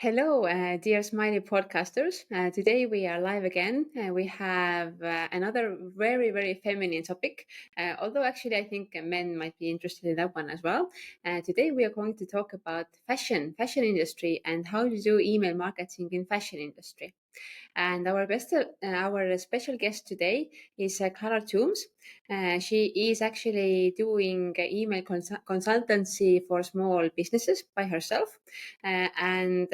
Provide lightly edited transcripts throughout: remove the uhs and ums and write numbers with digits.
Hello, dear Smiley podcasters. Today we are live again. We have another very, very feminine topic, although actually I think men might be interested in that one as well. Today we are going to talk about fashion industry and how to do email marketing in fashion industry. And our special guest today is Clara Toombs. She is actually doing email consultancy for small businesses by herself, and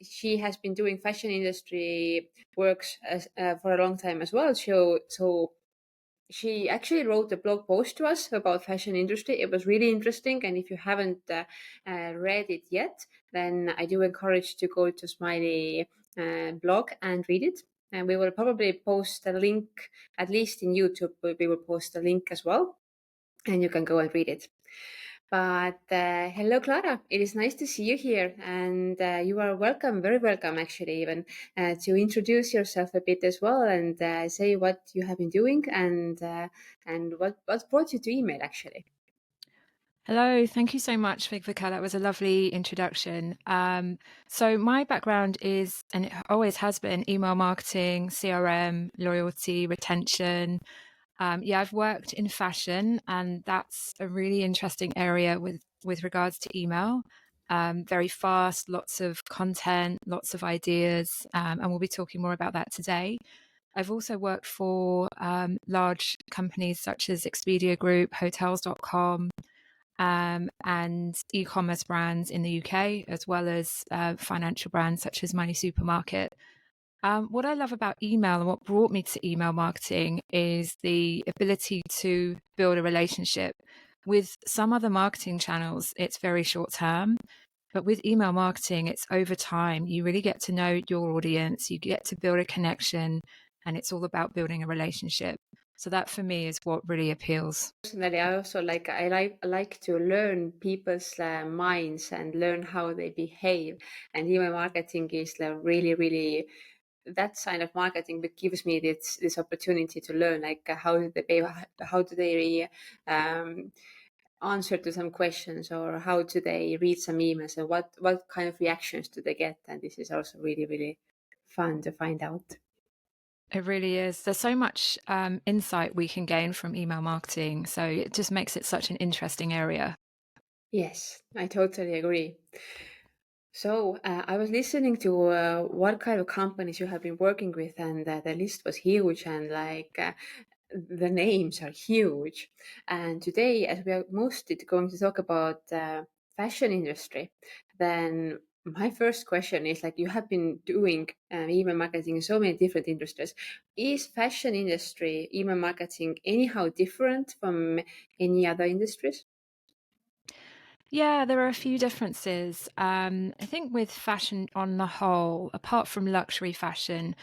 she has been doing fashion industry works for a long time as well. So she actually wrote a blog post to us about fashion industry. It was really interesting, and if you haven't read it yet, then I do encourage to go to Smiley blog and read it. And we will probably post a link, at least in YouTube. We will post a link as well, and you can go and read it. But hello, Clara. It is nice to see you here, and you are welcome, very welcome, actually, even to introduce yourself a bit as well, and say what you have been doing and what brought you to email, actually. Hello, thank you so much, Viivika. That was a lovely introduction. So my background is, and it always has been, email marketing, CRM, loyalty, retention. I've worked in fashion, and that's a really interesting area with regards to email. Very fast, lots of content, lots of ideas, and we'll be talking more about that today. I've also worked for large companies such as Expedia Group, Hotels.com, and e-commerce brands in the UK, as well as financial brands such as Money Supermarket. What I love about email and what brought me to email marketing is the ability to build a relationship. With some other marketing channels, it's very short term, but with email marketing, it's over time. You really get to know your audience, you get to build a connection, and it's all about building a relationship. So that for me is what really appeals. Personally, I also like to learn people's minds and learn how they behave, and email marketing is really that kind of marketing that gives me this opportunity to learn, like how do they answer to some questions, or how do they read some emails, and what kind of reactions do they get, and this is also really fun to find out. It really is. There's so much insight we can gain from email marketing. So it just makes it such an interesting area. Yes, I totally agree. So I was listening to what kind of companies you have been working with, and the list was huge, and the names are huge. And today, as we are mostly going to talk about fashion industry, then my first question is, like, you have been doing email marketing in so many different industries. Is fashion industry email marketing anyhow different from any other industries? Yeah, there are a few differences. I think with fashion on the whole, apart from luxury fashion,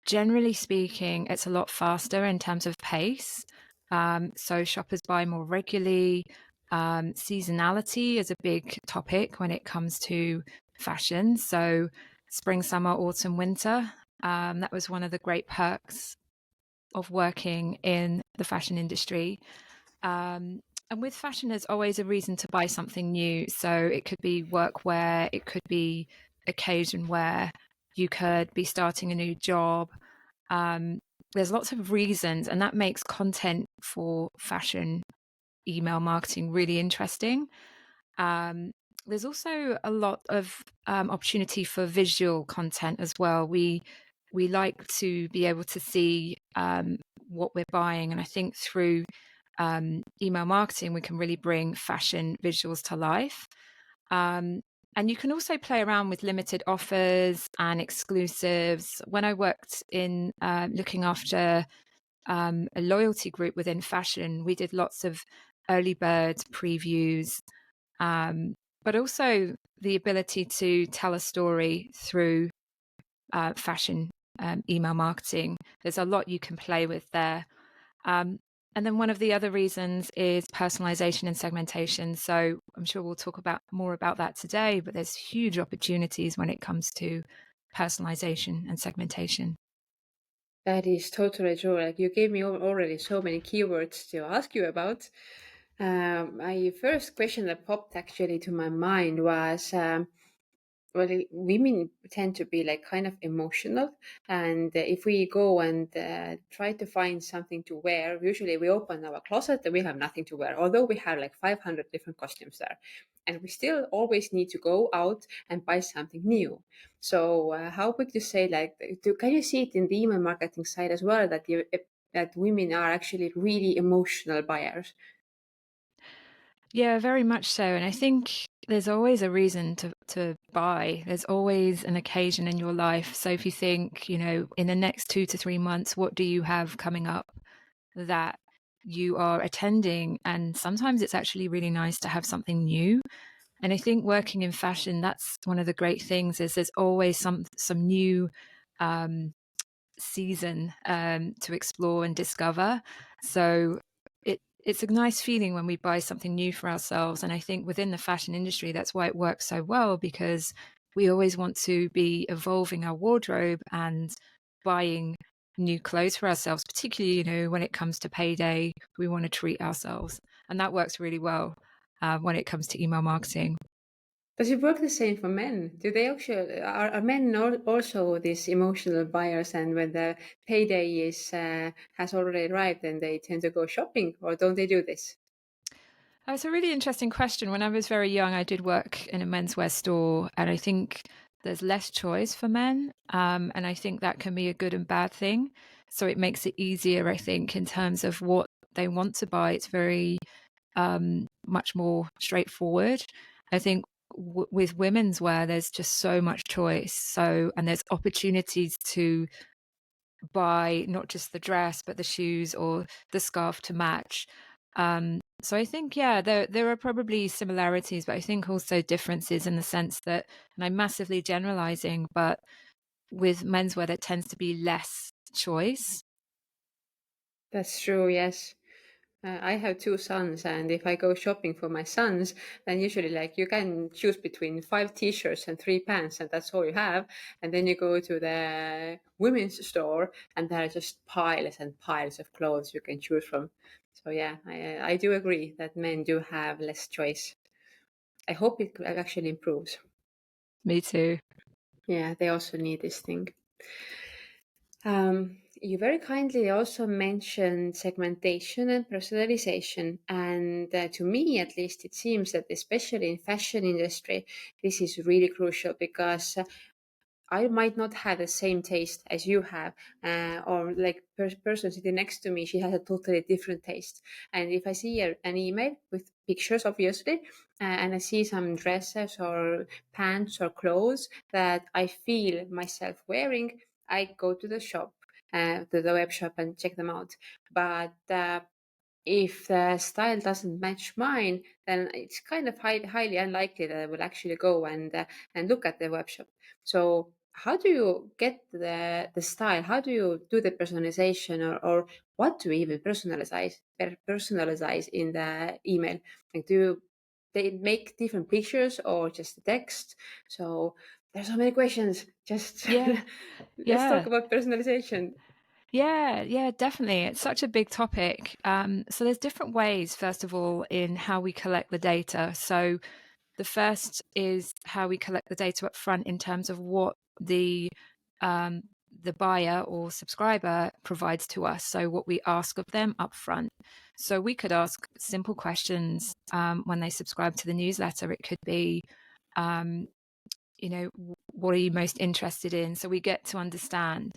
generally speaking, it's a lot faster in terms of pace. So shoppers buy more regularly. Seasonality is a big topic when it comes to fashion. So spring, summer, autumn, winter. That was one of the great perks of working in the fashion industry. And with fashion, there's always a reason to buy something new. So it could be workwear, it could be occasion wear, you could be starting a new job. There's lots of reasons, and that makes content for fashion email marketing really interesting. There's also a lot of opportunity for visual content as well. We like to be able to see what we're buying, and I think through email marketing we can really bring fashion visuals to life. And you can also play around with limited offers and exclusives. When I worked in looking after a loyalty group within fashion, we did lots of early bird previews, but also the ability to tell a story through fashion email marketing. There's a lot you can play with there. And then one of the other reasons is personalization and segmentation. So I'm sure we'll talk about more about that today, but there's huge opportunities when it comes to personalization and segmentation. That is totally true. Like, you gave me already so many keywords to ask you about. My first question that popped actually to my mind was, well, women tend to be like kind of emotional, and if we go and try to find something to wear, usually we open our closet and we have nothing to wear, although we have like 500 different costumes there, and we still always need to go out and buy something new. So how would you say, like, can you see it in the email marketing side as well, that that women are actually really emotional buyers? Yeah, very much so. And I think there's always a reason to buy. There's always an occasion in your life. So if you think, in the next 2 to 3 months, what do you have coming up that you are attending? And sometimes it's actually really nice to have something new. And I think working in fashion, that's one of the great things, is there's always some new um, season to explore and discover. So it's a nice feeling when we buy something new for ourselves. And I think within the fashion industry, that's why it works so well, because we always want to be evolving our wardrobe and buying new clothes for ourselves, particularly, when it comes to payday, we want to treat ourselves. And that works really well when it comes to email marketing. Does it work the same for men? Do they actually are men also these emotional buyers, and when the payday is has already arrived, then they tend to go shopping, or don't they do this? That's a really interesting question. When I was very young, I did work in a menswear store, and I think there's less choice for men. And I think that can be a good and bad thing. So it makes it easier, I think, in terms of what they want to buy. It's very much more straightforward. I think with women's wear, there's just so much choice. And there's opportunities to buy not just the dress, but the shoes or the scarf to match. So I think, yeah, there are probably similarities, but I think also differences in the sense that, and I'm massively generalizing, but with menswear, there tends to be less choice. That's true. Yes. I have two sons, and if I go shopping for my sons, then usually like you can choose between 5 t-shirts and 3 pants, and that's all you have. And then you go to the women's store, and there are just piles and piles of clothes you can choose from. So yeah, I do agree that men do have less choice. I hope it actually improves. Me too. Yeah, they also need this thing. You very kindly also mentioned segmentation and personalization, and to me, at least, it seems that especially in fashion industry, this is really crucial because I might not have the same taste as you have, or like person sitting next to me, she has a totally different taste. And if I see an email with pictures, obviously, and I see some dresses or pants or clothes that I feel myself wearing, I go to the shop, to the web shop, and check them out. But if the style doesn't match mine, then it's kind of highly unlikely that I will actually go and look at the web shop. So how do you get the style? How do you do the personalization, or what do you even personalize in the email? Like, do they make different pictures or just the text? So there's so many questions. Just Yeah. let's talk Yeah. about personalization. Yeah, definitely. It's such a big topic. So there's different ways, first of all, in how we collect the data. So the first is how we collect the data up front in terms of what um, the buyer or subscriber provides to us. So what we ask of them up front. So we could ask simple questions when they subscribe to the newsletter. It could be, um, what are you most interested in? So we get to understand.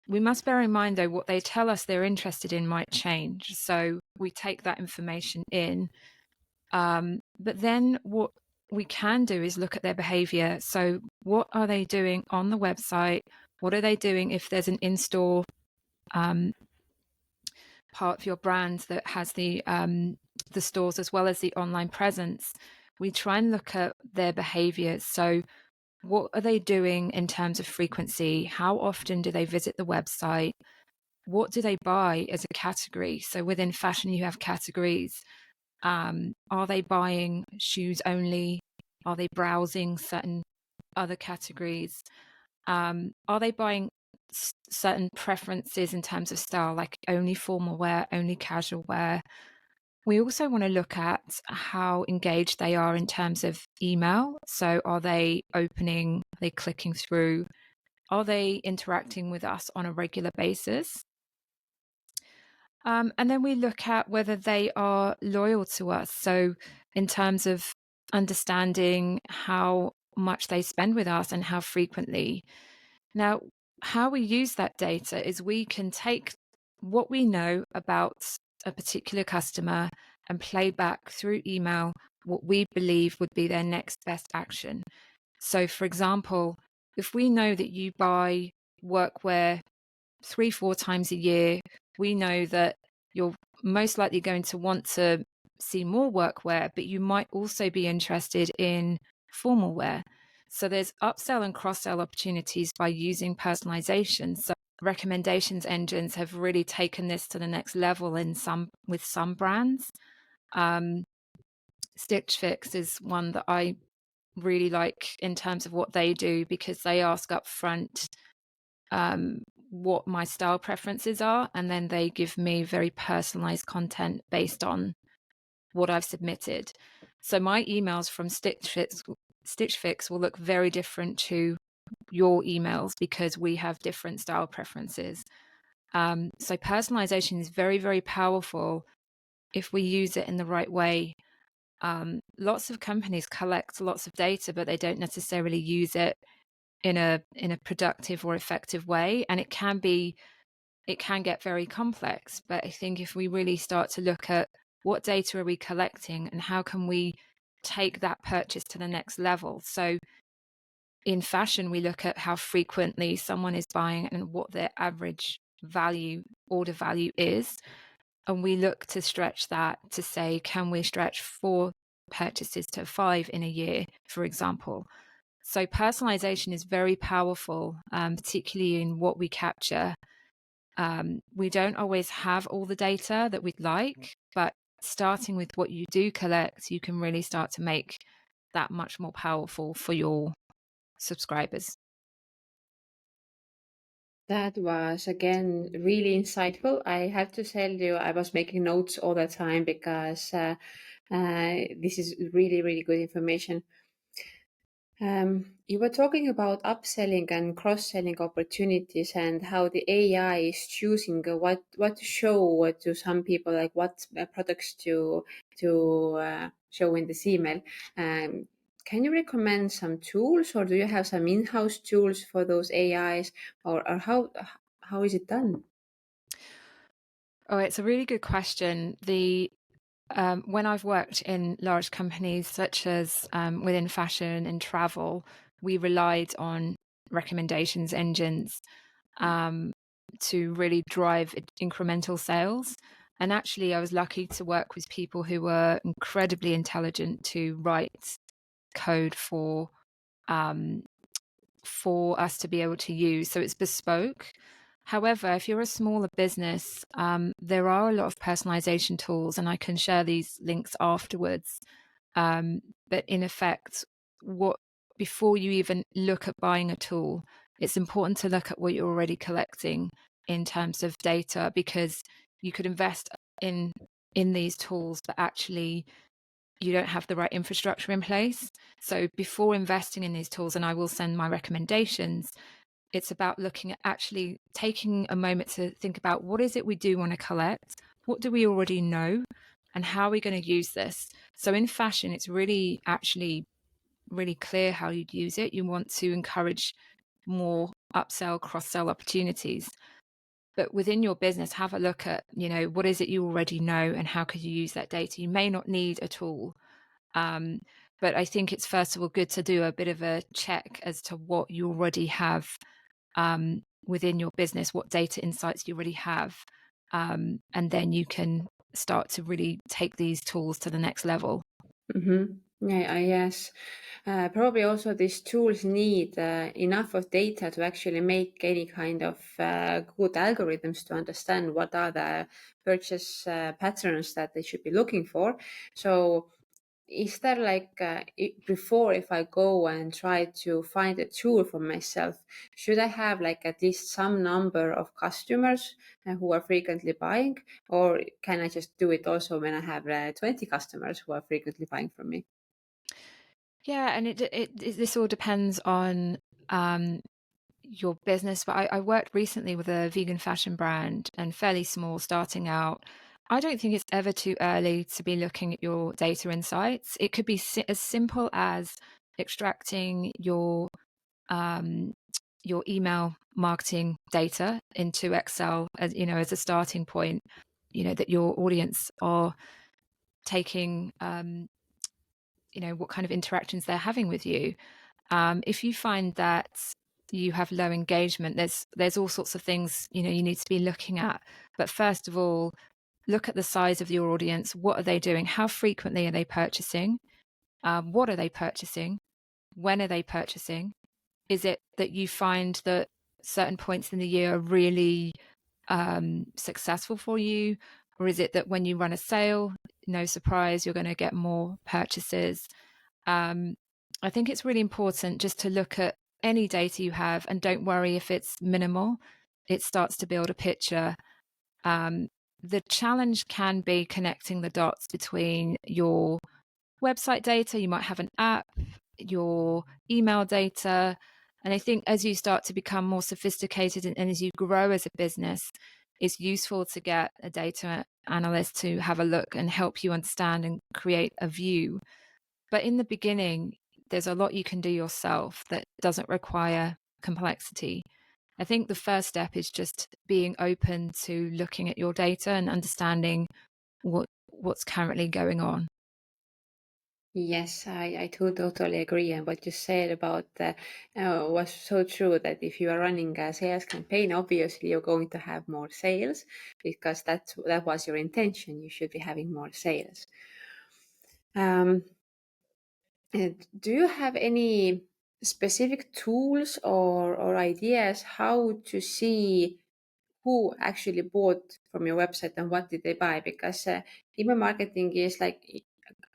We must bear in mind, though, what they tell us they're interested in might change. So we take that information in. But then what we can do is look at their behavior. So what are they doing on the website? What are they doing if there's an in-store part of your brand that has the stores as well as the online presence? We try and look at their behaviors. So what are they doing in terms of frequency? How often do they visit the website? What do they buy as a category? So within fashion, you have categories. Are they buying shoes only? Are they browsing certain other categories? Are they buying certain preferences in terms of style, like only formal wear, only casual wear? We also want to look at how engaged they are in terms of email. So are they opening, are they clicking through, are they interacting with us on a regular basis? And then we look at whether they are loyal to us. So in terms of understanding how much they spend with us and how frequently. Now, how we use that data is we can take what we know about a particular customer and play back through email what we believe would be their next best action. So, for example, if we know that you buy workwear 3-4 times a year, we know that you're most likely going to want to see more workwear, but you might also be interested in formal wear. So there's upsell and cross-sell opportunities by using personalization. So recommendations engines have really taken this to the next level with some brands. Stitch Fix is one that I really like in terms of what they do, because they ask up front what my style preferences are, and then they give me very personalized content based on what I've submitted. So my emails from Stitch Fix will look very different to your emails because we have different style preferences. So personalization is very, very powerful if we use it in the right way. Lots of companies collect lots of data, but they don't necessarily use it in a productive or effective way, and it can get very complex. But I think if we really start to look at what data are we collecting and how can we take that purchase to the next level. So in fashion, we look at how frequently someone is buying and what their average order value is, and we look to stretch that to say, can we stretch 4 purchases to 5 in a year, for example. So personalization is very powerful, particularly in what we capture. We don't always have all the data that we'd like, but starting with what you do collect, you can really start to make that much more powerful for your subscribers. That was again really insightful. I have to tell you, I was making notes all the time because this is really, really good information. You were talking about upselling and cross-selling opportunities and how the AI is choosing what to show to some people, like what products to show in this email. Can you recommend some tools, or do you have some in-house tools for those AIs, or how is it done? Oh, it's a really good question. When I've worked in large companies such as within fashion and travel, we relied on recommendations engines to really drive incremental sales. And actually, I was lucky to work with people who were incredibly intelligent to write code for us to be able to use. So it's bespoke. However, if you're a smaller business, there are a lot of personalization tools, and I can share these links afterwards. But in effect, before you even look at buying a tool, it's important to look at what you're already collecting in terms of data, because you could invest in these tools, but actually you don't have the right infrastructure in place. So before investing in these tools, and I will send my recommendations, it's about looking at actually taking a moment to think about what is it we do want to collect, what do we already know, and how are we going to use this. So in fashion, it's really actually really clear how you'd use it. You want to encourage more upsell, cross-sell opportunities. But within your business, have a look at, what is it you already know and how could you use that data? You may not need a tool. But I think it's first of all good to do a bit of a check as to what you already have within your business, what data insights you already have. And then you can start to really take these tools to the next level. Mm-hmm. Yeah, yes. Probably also these tools need enough of data to actually make any kind of good algorithms to understand what are the purchase patterns that they should be looking for. So is there like before, if I go and try to find a tool for myself, should I have like at least some number of customers who are frequently buying, or can I just do it also when I have 20 customers who are frequently buying from me? Yeah, and this all depends on your business. But I worked recently with a vegan fashion brand and fairly small, starting out. I don't think it's ever too early to be looking at your data insights. It could be as simple as extracting your email marketing data into Excel as as a starting point. That your audience are taking, what kind of interactions they're having with you. If you find that you have low engagement, there's all sorts of things you need to be looking at. But first of all, look at the size of your audience. What are they doing? How frequently are they purchasing? What are they purchasing? When are they purchasing? Is it that you find that certain points in the year are really successful for you? Or is it that when you run a sale, no surprise, you're going to get more purchases? I think it's really important just to look at any data you have and don't worry if it's minimal. It starts to build a picture. The challenge can be connecting the dots between your website data, you might have an app, your email data. And I think as you start to become more sophisticated and as you grow as a business, it's useful to get a data analyst to have a look and help you understand and create a view. But in the beginning, there's a lot you can do yourself that doesn't require complexity. I think the first step is just being open to looking at your data and understanding what's currently going on. Yes, I totally agree. And what you said about was so true that if you are running a sales campaign, obviously you're going to have more sales because that was your intention. You should be having more sales. And do you have any specific tools or ideas how to see who actually bought from your website and what did they buy? Because email marketing is like,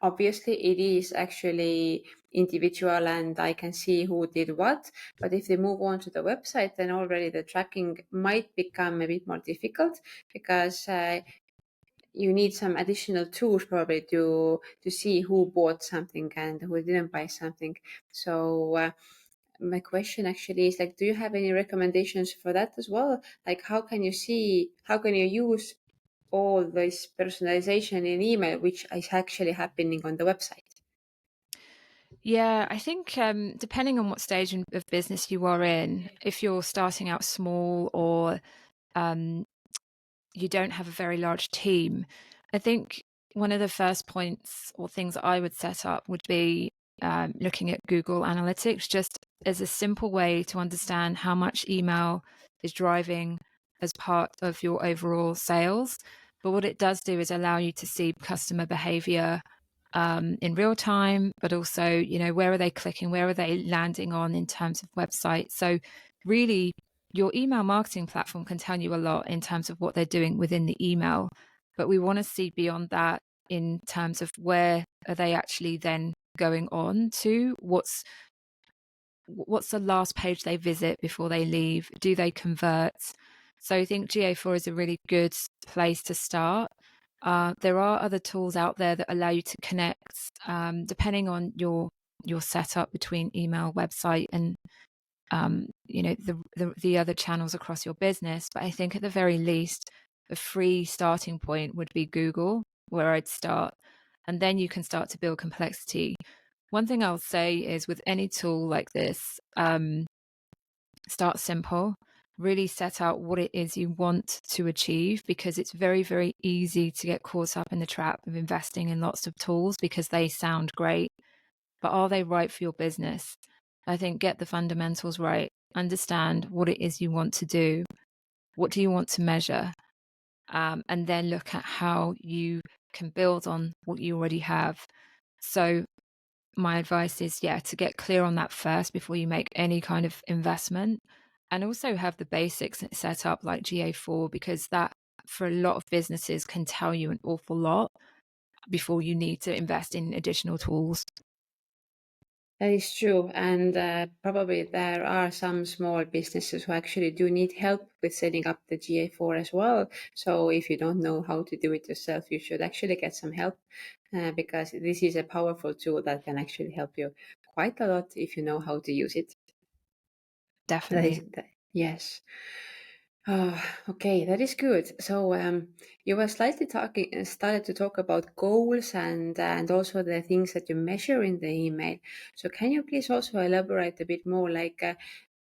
obviously it is actually individual and I can see who did what. But if they move on to the website, then already the tracking might become a bit more difficult because you need some additional tools probably to see who bought something and who didn't buy something. So my question actually is like, do you have any recommendations for that as well? Like, how can you use all this personalization in email, which is actually happening on the website? Yeah, I think depending on what stage of business you are in, if you're starting out small or um, you don't have a very large team, I think one of the first points or things I would set up would be looking at Google Analytics, just as a simple way to understand how much email is driving as part of your overall sales. But what it does do is allow you to see customer behavior in real time, but also, where are they clicking? Where are they landing on in terms of websites? So really, your email marketing platform can tell you a lot in terms of what they're doing within the email. But we want to see beyond that in terms of where are they actually then going on to, what's the last page they visit before they leave? Do they convert? So I think GA4 is a really good place to start. There are other tools out there that allow you to connect, depending on your setup between email, website, and the other channels across your business. But I think at the very least, a free starting point would be Google, where I'd start, and then you can start to build complexity. One thing I'll say is with any tool like this, start simple. Really set out what it is you want to achieve, because it's very, very easy to get caught up in the trap of investing in lots of tools because they sound great, but are they right for your business? I think get the fundamentals right. Understand what it is you want to do. What do you want to measure? And then look at how you can build on what you already have. So my advice is, to get clear on that first before you make any kind of investment, and also have the basics set up like GA4, because that for a lot of businesses can tell you an awful lot. before you need to invest in additional tools. That is true. And probably there are some small businesses who actually do need help with setting up the GA4 as well. So if you don't know how to do it yourself, you should actually get some help because this is a powerful tool that can actually help you quite a lot if you know how to use it. Definitely. Yes. Oh, okay, that is good. So you were slightly started to talk about goals and also the things that you measure in the email. So can you please also elaborate a bit more, like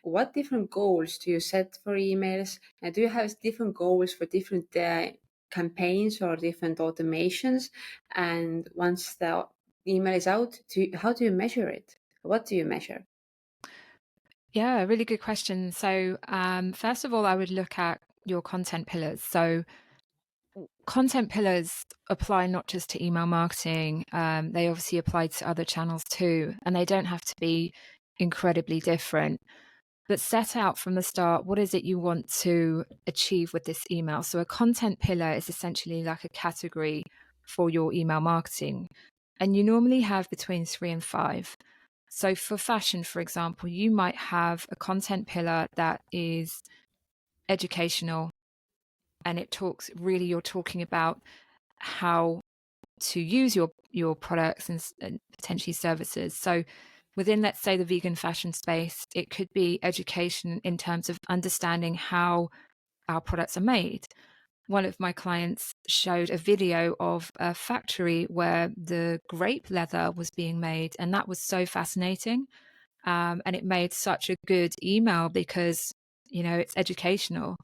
what different goals do you set for emails? Do you have different goals for different campaigns or different automations? And once the email is out, how do you measure it? What do you measure? Yeah, really good question. So, first of all, I would look at your content pillars. So, content pillars apply not just to email marketing, they obviously apply to other channels too, and they don't have to be incredibly different. But set out from the start, what is it you want to achieve with this email? So, a content pillar is essentially like a category for your email marketing, and you normally have between 3 and 5. So, for fashion, for example, you might have a content pillar that is educational, and it talks really, you're talking about how to use your products and potentially services. So within, let's say, the vegan fashion space, it could be education in terms of understanding how our products are made. One of my clients showed a video of a factory where the grape leather was being made, and that was so fascinating. And it made such a good email because, it's educational.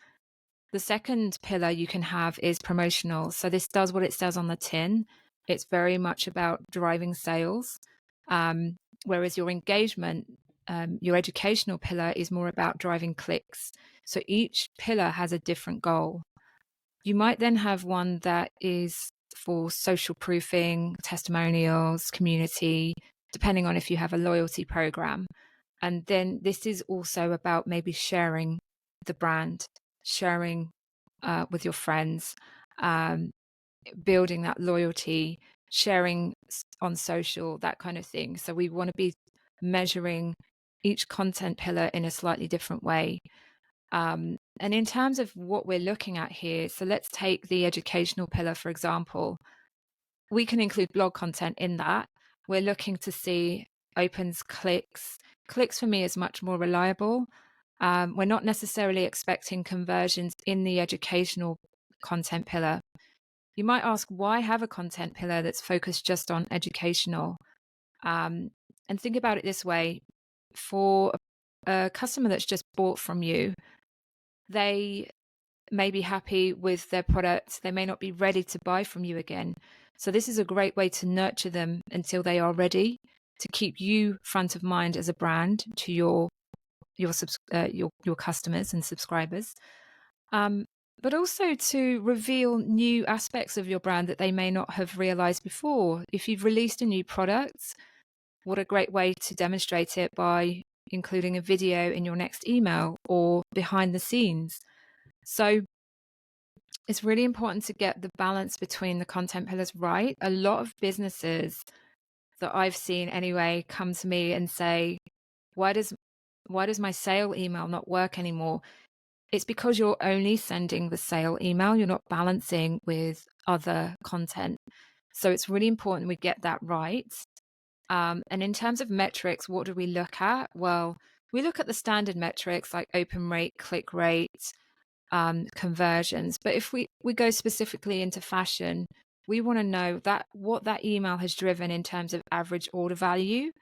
The second pillar you can have is promotional. So this does what it says on the tin. It's very much about driving sales. Whereas your engagement, your educational pillar is more about driving clicks. So each pillar has a different goal. You might then have one that is for social proofing, testimonials, community, depending on if you have a loyalty program. And then this is also about maybe sharing the brand, sharing with your friends, building that loyalty, sharing on social, that kind of thing. So we want to be measuring each content pillar in a slightly different way. And in terms of what we're looking at here, so let's take the educational pillar, for example. We can include blog content in that. We're looking to see opens, clicks. Clicks for me is much more reliable. We're not necessarily expecting conversions in the educational content pillar. You might ask, why have a content pillar that's focused just on educational? And think about it this way. For a customer that's just bought from you, they may be happy with their product. They may not be ready to buy from you again. So this is a great way to nurture them until they are ready, to keep you front of mind as a brand to your customers and subscribers, but also to reveal new aspects of your brand that they may not have realized before. If you've released a new product, what a great way to demonstrate it by including a video in your next email or behind the scenes. So it's really important to get the balance between the content pillars right. A lot of businesses that I've seen anyway come to me and say, why does my sale email not work anymore? It's because you're only sending the sale email. You're not balancing with other content. So it's really important we get that right. And in terms of metrics, what do we look at? Well, we look at the standard metrics like open rate, click rate, conversions. But if we go specifically into fashion, we want to know that what that email has driven in terms of average order value.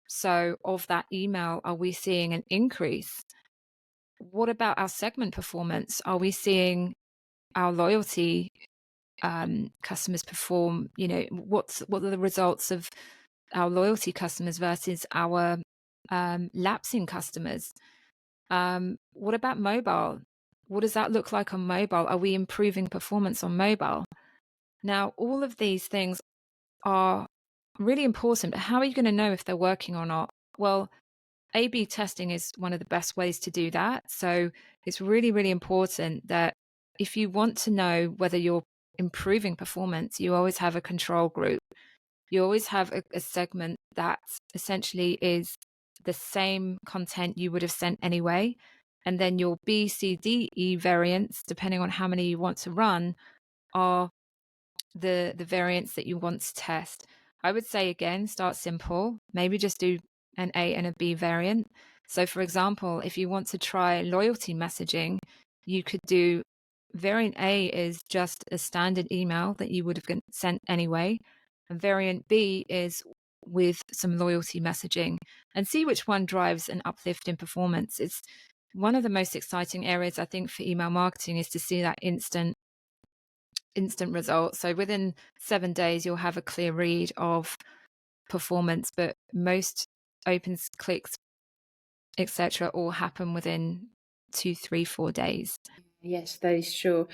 So of that email, are we seeing an increase? What about our segment performance? Are we seeing our loyalty customers perform? What are the results of our loyalty customers versus our lapsing customers? What about mobile? What does that look like on mobile? Are we improving performance on mobile? Now, all of these things are really important, but how are you going to know if they're working or not? Well, A/B testing is one of the best ways to do that. So it's really, really important that if you want to know whether your improving performance, you always have a control group. You always have a segment that essentially is the same content you would have sent anyway. And then your B, C, D, E variants, depending on how many you want to run, are the variants that you want to test. I would say, again, start simple. Maybe just do an A and a B variant. So, for example, if you want to try loyalty messaging, you could do variant A is just a standard email that you would have sent anyway. And variant B is with some loyalty messaging, and see which one drives an uplift in performance. It's one of the most exciting areas, I think, for email marketing, is to see that instant results. So within 7 days, you'll have a clear read of performance, but most opens, clicks, etc., all happen within 2, 3, 4 days. Yes, that is true.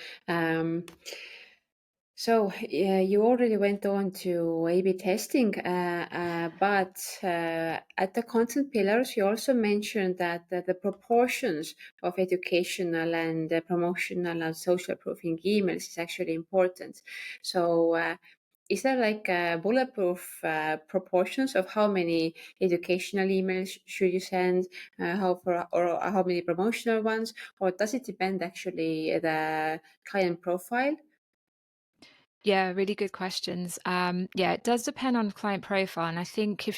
So you already went on to A/B testing, but at the content pillars, you also mentioned that the proportions of educational and promotional and social proofing emails is actually important. So is there like bulletproof proportions of how many educational emails should you send, or how many promotional ones, or does it depend actually the client profile? Yeah, really good questions. Yeah, it does depend on client profile. And I think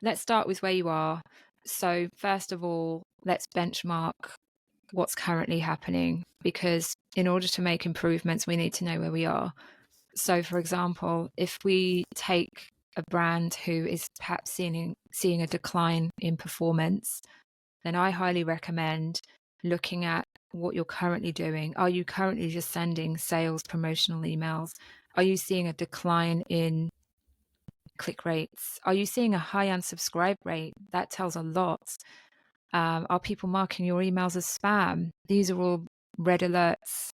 let's start with where you are. So, first of all, let's benchmark what's currently happening, because in order to make improvements, we need to know where we are. So, for example, if we take a brand who is perhaps seeing a decline in performance, then I highly recommend looking at what you're currently doing. Are you currently just sending sales promotional emails? Are you seeing a decline in click rates? Are you seeing a high unsubscribe rate? That tells a lot. Are people marking your emails as spam? These are all red alerts.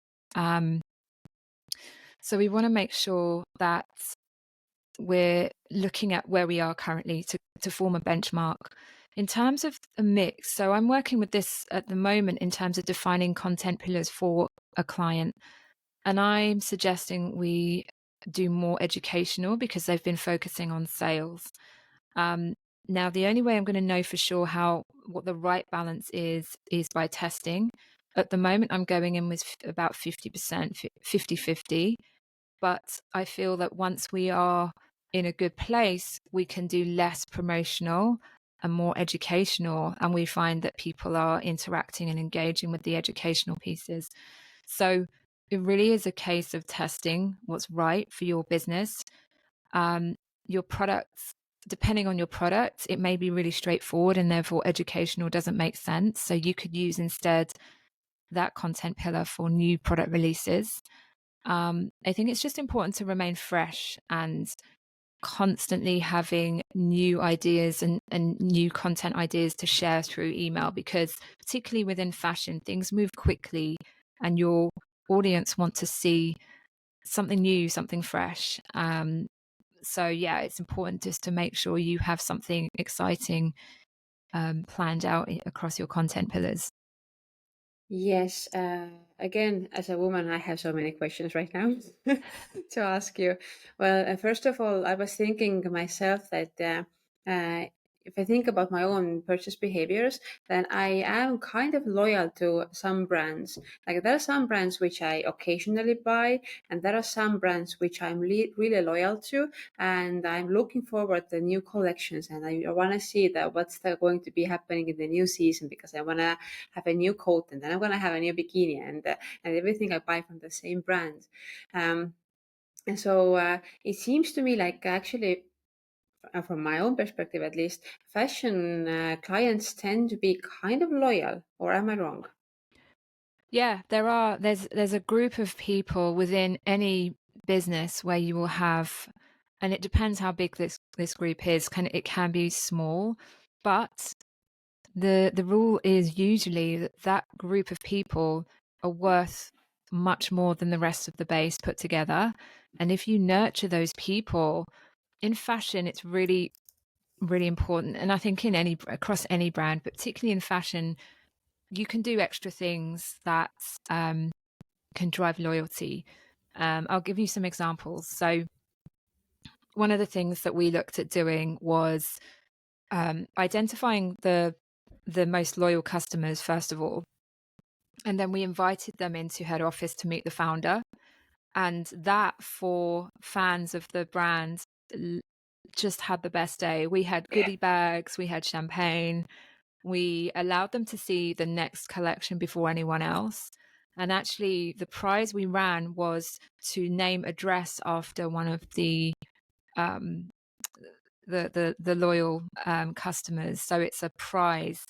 So we want to make sure that we're looking at where we are currently to form a benchmark. In terms of a mix, so I'm working with this at the moment in terms of defining content pillars for a client. And I'm suggesting we do more educational because they've been focusing on sales. Now, the only way I'm going to know for sure what the right balance is by testing. At the moment, I'm going in with about 50%, 50-50. But I feel that once we are in a good place, we can do less promotional and more educational. And we find that people are interacting and engaging with the educational pieces. So it really is a case of testing what's right for your business. Your products, depending on your product, it may be really straightforward and therefore educational doesn't make sense. So you could use instead that content pillar for new product releases. I think it's just important to remain fresh and constantly having new ideas and new content ideas to share through email, because particularly within fashion, things move quickly and your audience want to see something new, something fresh. So yeah, it's important just to make sure you have something exciting planned out across your content pillars. Yes. Again, as a woman, I have so many questions right now to ask you. Well, first of all, I was thinking myself that if I think about my own purchase behaviors, then I am kind of loyal to some brands. Like there are some brands which I occasionally buy, and there are some brands which I'm really loyal to, and I'm looking forward to new collections, and I want to see that going to be happening in the new season, because I want to have a new coat, and then I'm gonna have a new bikini, and everything I buy from the same brand. And so it seems to me like actually, from my own perspective at least, fashion clients tend to be kind of loyal, or am I wrong? Yeah, there's a group of people within any business where you will have, and it depends how big this group is. It can be small, but the rule is usually that group of people are worth much more than the rest of the base put together. And if you nurture those people in fashion, it's really, really important. And I think across any brand, but particularly in fashion, you can do extra things that can drive loyalty. I'll give you some examples. So one of the things that we looked at doing was identifying the most loyal customers first of all, and then we invited them into head office to meet the founder. And that, for fans of the brand, just had the best day. We had goodie bags, we had champagne, we allowed them to see the next collection before anyone else. And actually, the prize we ran was to name a dress after one of the loyal customers. So it's a prize,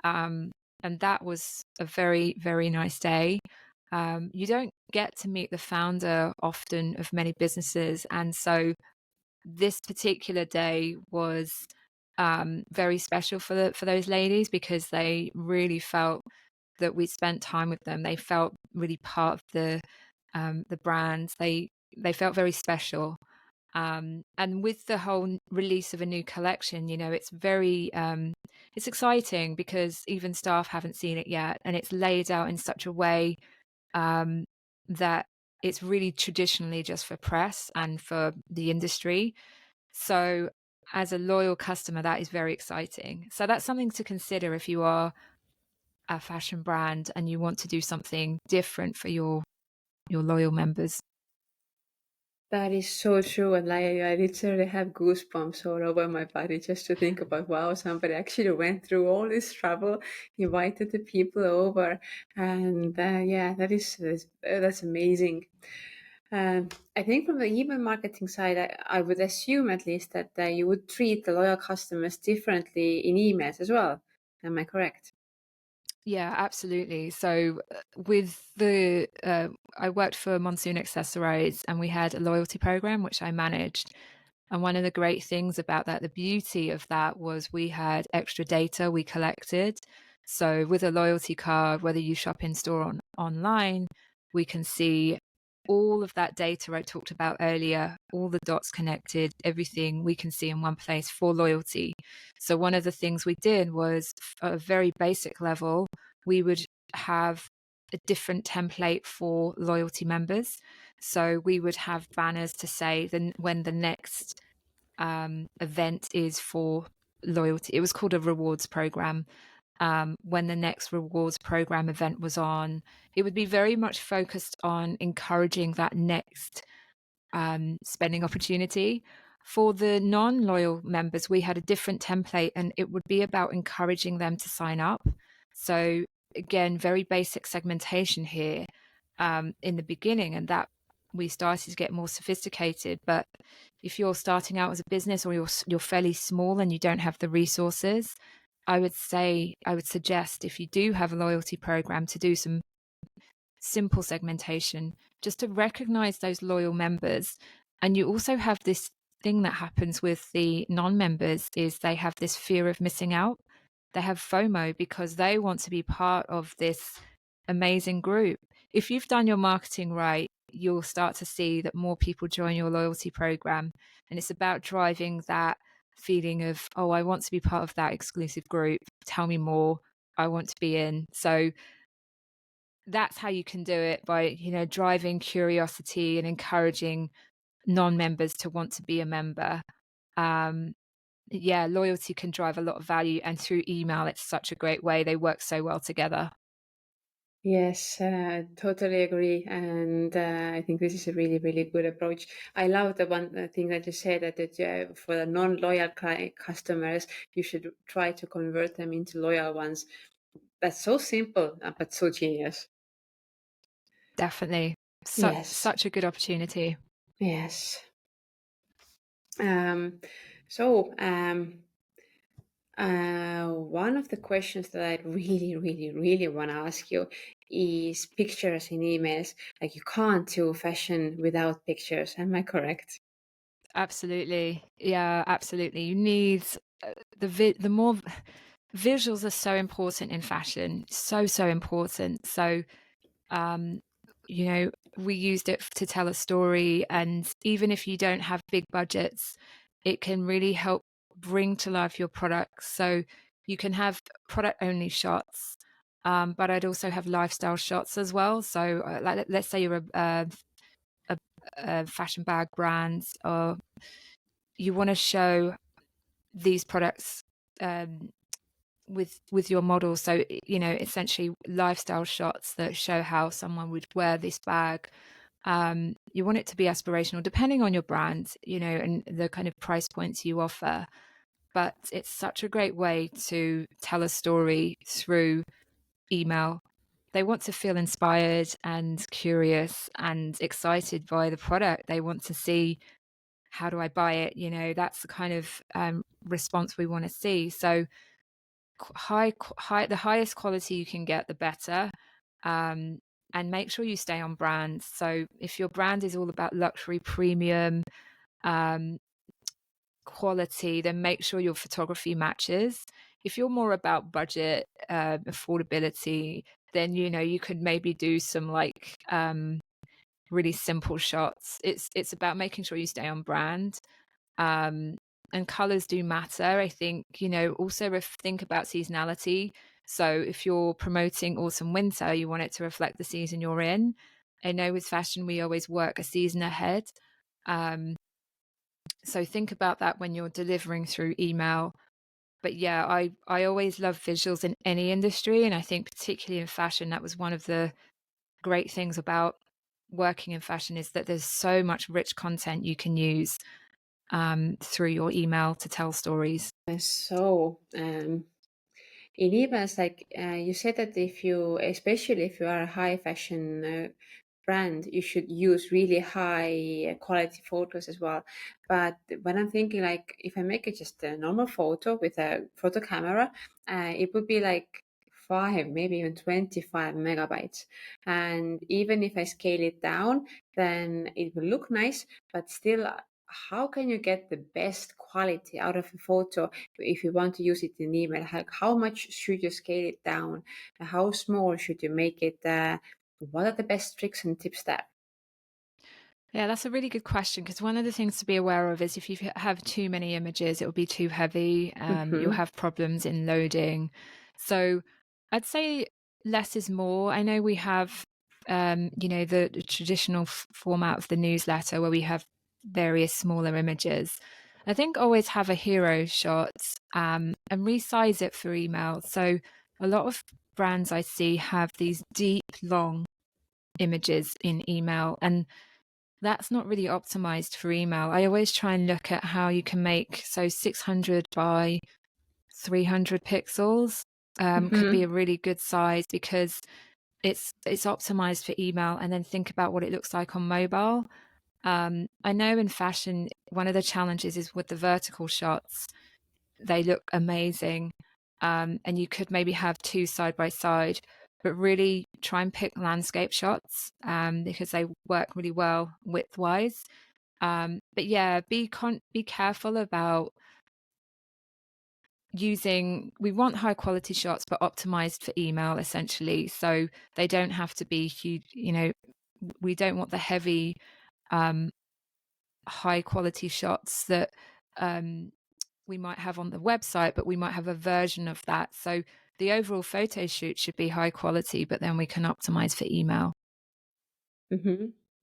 and that was a very, very nice day. You don't get to meet the founder often of many businesses, and so this particular day was very special for those ladies, because they really felt that we spent time with them. They felt really part of the brand. They felt very special. And with the whole release of a new collection, it's very it's exciting, because even staff haven't seen it yet, and it's laid out in such a way that it's really traditionally just for press and for the industry. So as a loyal customer, that is very exciting. So that's something to consider if you are a fashion brand and you want to do something different for your loyal members. That is so true. And like, I literally have goosebumps all over my body just to think about, wow, somebody actually went through all this trouble, invited the people over. And yeah, that's amazing. I think from the email marketing side, I would assume at least that you would treat the loyal customers differently in emails as well. Am I correct? Yeah, absolutely. So I worked for Monsoon Accessorize, and we had a loyalty program which I managed. And one of the great things about that, the beauty of that, was we had extra data we collected. So with a loyalty card, whether you shop in store or online, we can see all of that data I talked about earlier, all the dots connected, everything we can see in one place for loyalty. So one of the things we did was, at a very basic level, we would have a different template for loyalty members. So we would have banners to say when the next event is for loyalty. It was called a rewards program. When the next rewards program event was on, it would be very much focused on encouraging that next spending opportunity. For the non-loyal members, we had a different template, and it would be about encouraging them to sign up. So again, very basic segmentation here in the beginning, and that we started to get more sophisticated. But if you're starting out as a business, or you're fairly small and you don't have the resources, I would suggest, if you do have a loyalty program, to do some simple segmentation just to recognize those loyal members. And you also have this thing that happens with the non-members, is they have this fear of missing out. They have FOMO because they want to be part of this amazing group. If you've done your marketing right, you'll start to see that more people join your loyalty program. And it's about driving that feeling of, oh, I want to be part of that exclusive group. Tell me more. I want to be in. So that's how you can do it, by, driving curiosity and encouraging non-members to want to be a member. Yeah, loyalty can drive a lot of value, and through email, it's such a great way. They work so well together. Yes, totally agree. And I think this is a really, really good approach. I love the one thing that you said, that for the non-loyal customers, you should try to convert them into loyal ones. That's so simple, but so genius. Definitely. Yes, Such a good opportunity. yes. Um, so, one of the questions that I really, really, really want to ask you is pictures in emails. Like, you can't do fashion without pictures. Am I correct? Absolutely. Yeah, absolutely. You need the more visuals are so important in fashion. So important. So um we used it to tell a story, and even if you don't have big budgets, it can really help bring to life your products. So you can have product only shots, but I'd also have lifestyle shots as well. So let's say you're a fashion bag brands, or you want to show these products with your model. So, essentially lifestyle shots that show how someone would wear this bag. You want it to be aspirational, depending on your brand, and the kind of price points you offer. But it's such a great way to tell a story through email. They want to feel inspired and curious and excited by the product. They want to see, how do I buy it? That's the kind of response we want to see. So the highest quality you can get, the better. And make sure you stay on brand. So if your brand is all about luxury, premium, quality, then make sure your photography matches. If you're more about budget, affordability, then you could maybe do some really simple shots. It's about making sure you stay on brand. And colors do matter. I think, also think about seasonality. So if you're promoting autumn winter, you want it to reflect the season you're in. I know with fashion, we always work a season ahead. So think about that when you're delivering through email. But yeah, I always love visuals in any industry. And I think particularly in fashion, that was one of the great things about working in fashion, is that there's so much rich content you can use through your email to tell stories. So, in emails, you said that especially if you are a high fashion brand, you should use really high quality photos as well. But when I'm thinking, if I make it just a normal photo with a photo camera, it would be like 5, maybe even 25 megabytes. And even if I scale it down, then it will look nice, but still, how can you get the best quality out of a photo if you want to use it in email? How much should you scale it down? How small should you make it? What are the best tricks and tips there? Yeah, that's a really good question, because one of the things to be aware of is if you have too many images, it will be too heavy. You'll have problems in loading. So I'd say less is more. I know we have, the traditional format of the newsletter where we have various smaller images. I think always have a hero shot and resize it for email. So a lot of brands I see have these deep, long images in email, and that's not really optimized for email. I always try and look at how you can make, 600 by 300 pixels could be a really good size, because it's optimized for email, and then think about what it looks like on mobile. I know in fashion, one of the challenges is with the vertical shots. They look amazing. And you could maybe have two side by side, but really try and pick landscape shots because they work really well width-wise. But yeah, be careful about we want high quality shots, but optimized for email, essentially. So they don't have to be huge, we don't want the heavy, high quality shots that we might have on the website, but we might have a version of that. So the overall photo shoot should be high quality, but then we can optimize for email.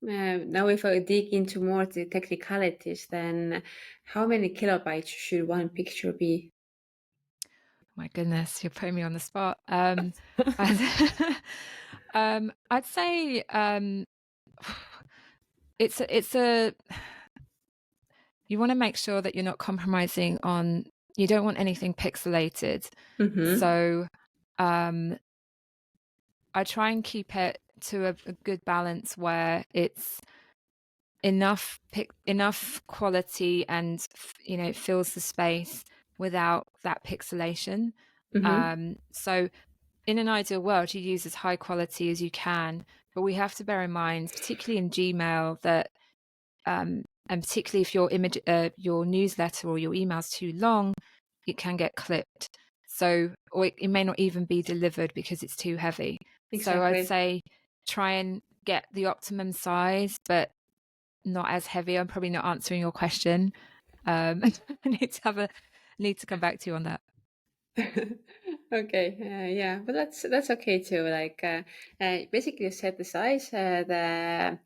Now, if I dig into more the technicalities, then how many kilobytes should one picture be? My goodness, you're putting me on the spot. I'd say it's a you want to make sure that you're not compromising on. You don't want anything pixelated. So I try and keep it to a good balance where it's enough quality, and fills the space without that pixelation. So in an ideal world, you use as high quality as you can, but we have to bear in mind, particularly in Gmail, that and particularly if your newsletter or your email is too long, it can get clipped. So, or it may not even be delivered because it's too heavy. So I'd say try and get the optimum size, but not as heavy. I'm probably not answering your question. I need to come back to you on that. Okay, yeah, but that's okay too. Basically set the size, the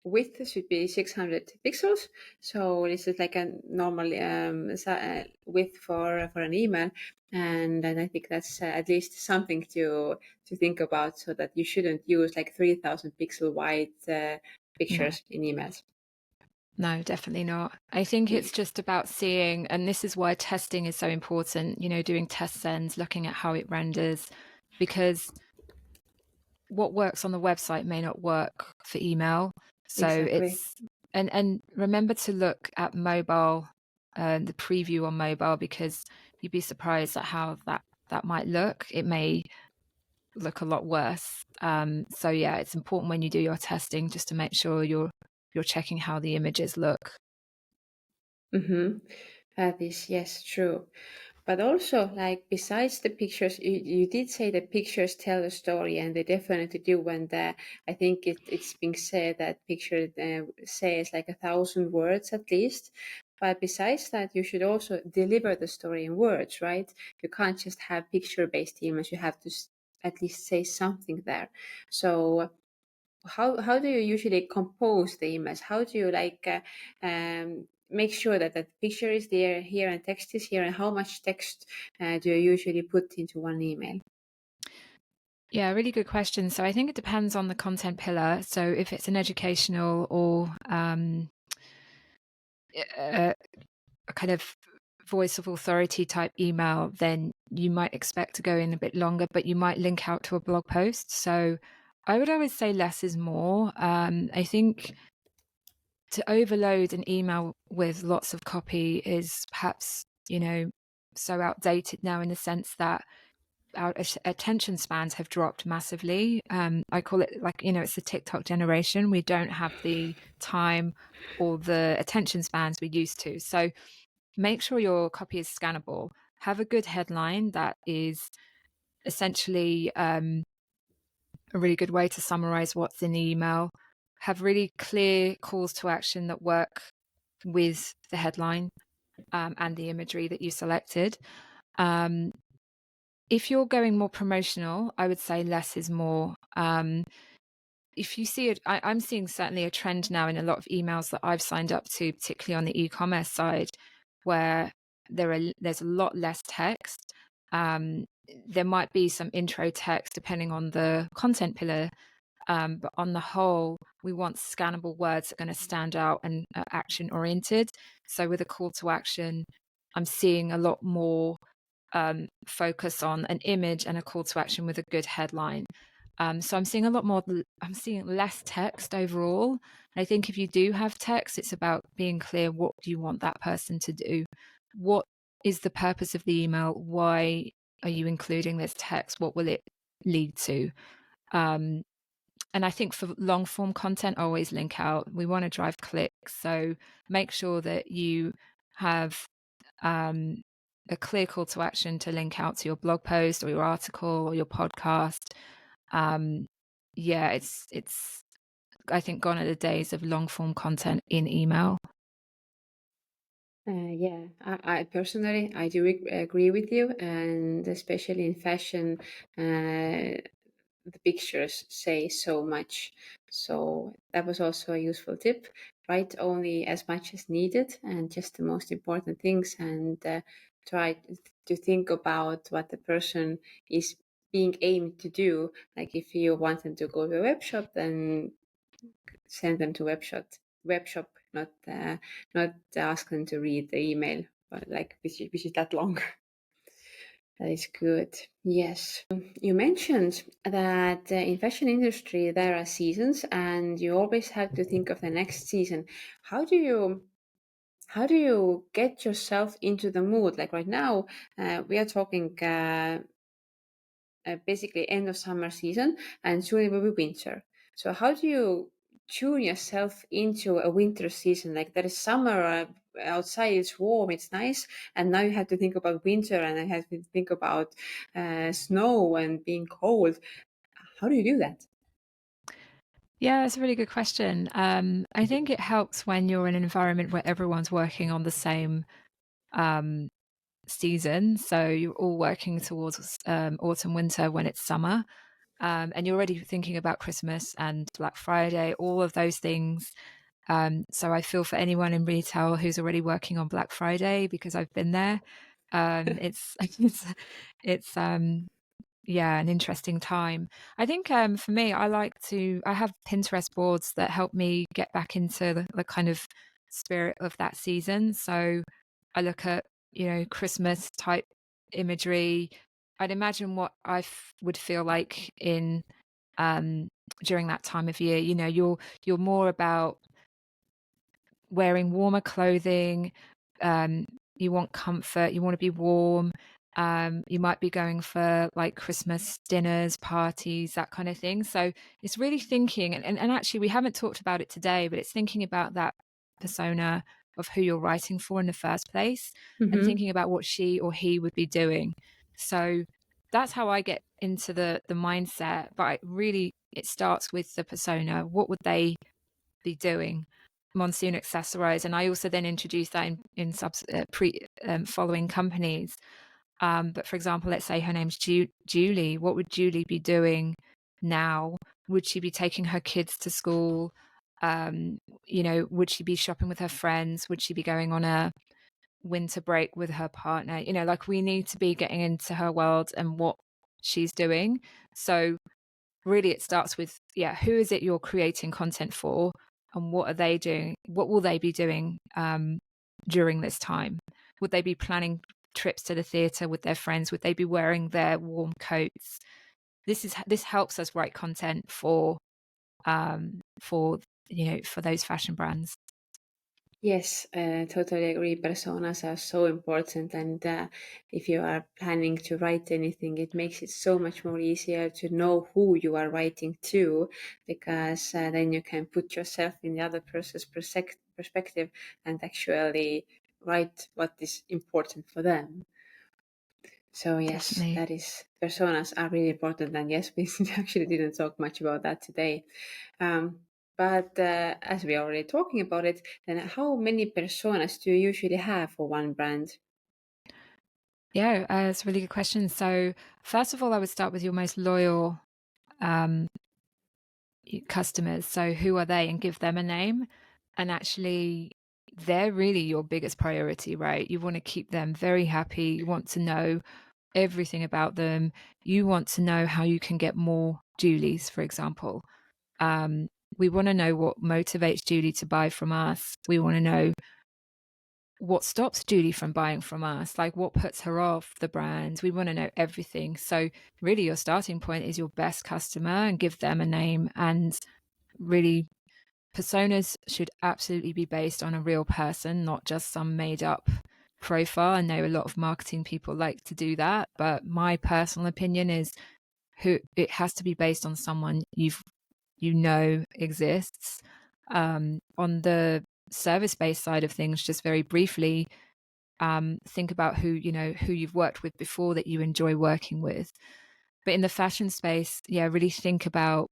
width should be 600 pixels. So this is like a normal width for an email. And I think that's at least something to think about, so that you shouldn't use like 3000 pixel wide pictures in emails. No, definitely not. I think it's just about seeing, and this is why testing is so important, doing test sends, looking at how it renders, because what works on the website may not work for email. So Exactly. and remember to look at mobile, the preview on mobile, because you'd be surprised at how that might look. It may look a lot worse. So yeah, it's important when you do your testing just to make sure you're checking how the images look. That is, yes, true. But also, like, besides the pictures, you did say that pictures tell a story, and they definitely do. And I think it's being said that picture says like 1,000 words at least. But besides that, you should also deliver the story in words, right? You can't just have picture-based images. You have to at least say something there. So how do you usually compose the image? How do you make sure that the picture is there here and text is here, and how much text do you usually put into one email? Yeah, really good question. So I think it depends on the content pillar. So if it's an educational or a kind of voice of authority type email, then you might expect to go in a bit longer, but you might link out to a blog post. So I would always say less is more. I think to overload an email with lots of copy is perhaps, so outdated now, in the sense that our attention spans have dropped massively. I call it it's the TikTok generation. We don't have the time or the attention spans we used to. So make sure your copy is scannable. Have a good headline that is essentially a really good way to summarize what's in the email. Have really clear calls to action that work with the headline and the imagery that you selected. If you're going more promotional, I would say less is more. If you see it, I'm seeing certainly a trend now in a lot of emails that I've signed up to, particularly on the e-commerce side, where there's a lot less text. There might be some intro text depending on the content pillar, but on the whole, we want scannable words that are going to stand out and are action oriented. So with a call to action, I'm seeing a lot more focus on an image and a call to action with a good headline. So I'm seeing I'm seeing less text overall. I think if you do have text, it's about being clear, what do you want that person to do? What is the purpose of the email? Why are you including this text? What will it lead to? And I think for long form content, always link out. We want to drive clicks. So make sure that you have a clear call to action to link out to your blog post or your article or your podcast. It's I think gone are the days of long form content in email. Yeah, I personally, I do agree with you, and especially in fashion, the pictures say so much. So that was also a useful tip. Write only as much as needed and just the most important things, and try to think about what the person is being aimed to do. Like if you want them to go to a web shop, then send them to web shop, not ask them to read the email, but like which is that long. That is good. Yes. You mentioned that in fashion industry there are seasons, and you always have to think of the next season. How do you get yourself into the mood? Like right now, we are talking basically end of summer season, and soon it will be winter. So how do you tune yourself into a winter season? Like there is summer outside, it's warm, it's nice, and now you have to think about winter, and I have to think about snow and being cold. How do you do that? Yeah, it's a really good question. I think it helps when you're in an environment where everyone's working on the same season. So you're all working towards autumn, winter when it's summer. and you're already thinking about Christmas and Black Friday, all of those things. So I feel for anyone in retail who's already working on Black Friday, because I've been there. It's it's yeah, an interesting time. I think for me, I have Pinterest boards that help me get back into the kind of spirit of that season. So I look at, Christmas type imagery. I'd imagine what would feel like in during that time of year. You're more about wearing warmer clothing. You want comfort. You want to be warm. You might be going for like Christmas dinners, parties, that kind of thing. So it's really thinking, and actually we haven't talked about it today, but it's thinking about that persona of who you're writing for in the first place, and Mm-hmm. thinking about what she or he would be doing. So that's how I get into the mindset. But it starts with the persona. What would they be doing? Monsoon accessorize, and I also then introduce that in following companies. But for example, let's say her name's Julie. What would Julie be doing now? Would she be taking her kids to school? Would she be shopping with her friends? Would she be going on a winter break with her partner? Like, we need to be getting into her world and what she's doing. So really it starts with, who is it you're creating content for, and what are they doing? What will they be doing during this time? Would they be planning trips to the theatre with their friends? Would they be wearing their warm coats? This helps us write content for those fashion brands. Yes, totally agree. Personas are so important, and if you are planning to write anything, it makes it so much more easier to know who you are writing to, because then you can put yourself in the other person's perspective and actually write what is important for them. So yes, Definitely. that is, personas are really important, and yes, we actually didn't talk much about that today. But as we are already talking about it, then how many personas do you usually have for one brand? Yeah, it's a really good question. So first of all, I would start with your most loyal um, customers. So who are they, and give them a name. And actually, they're really your biggest priority, right? You want to keep them very happy. You want to know everything about them. You want to know how you can get more Julies, for example. Um, we want to know what motivates Julie to buy from us. We want to know what stops Julie from buying from us, like what puts her off the brand. We want to know everything. So really your starting point is your best customer, and give them a name. And really, personas should absolutely be based on a real person, not just some made up profile. I know a lot of marketing people like to do that, but my personal opinion is who it has to be based on someone exists. On the service-based side of things, just very briefly, think about who you've worked with before that you enjoy working with. But in the fashion space, really think about,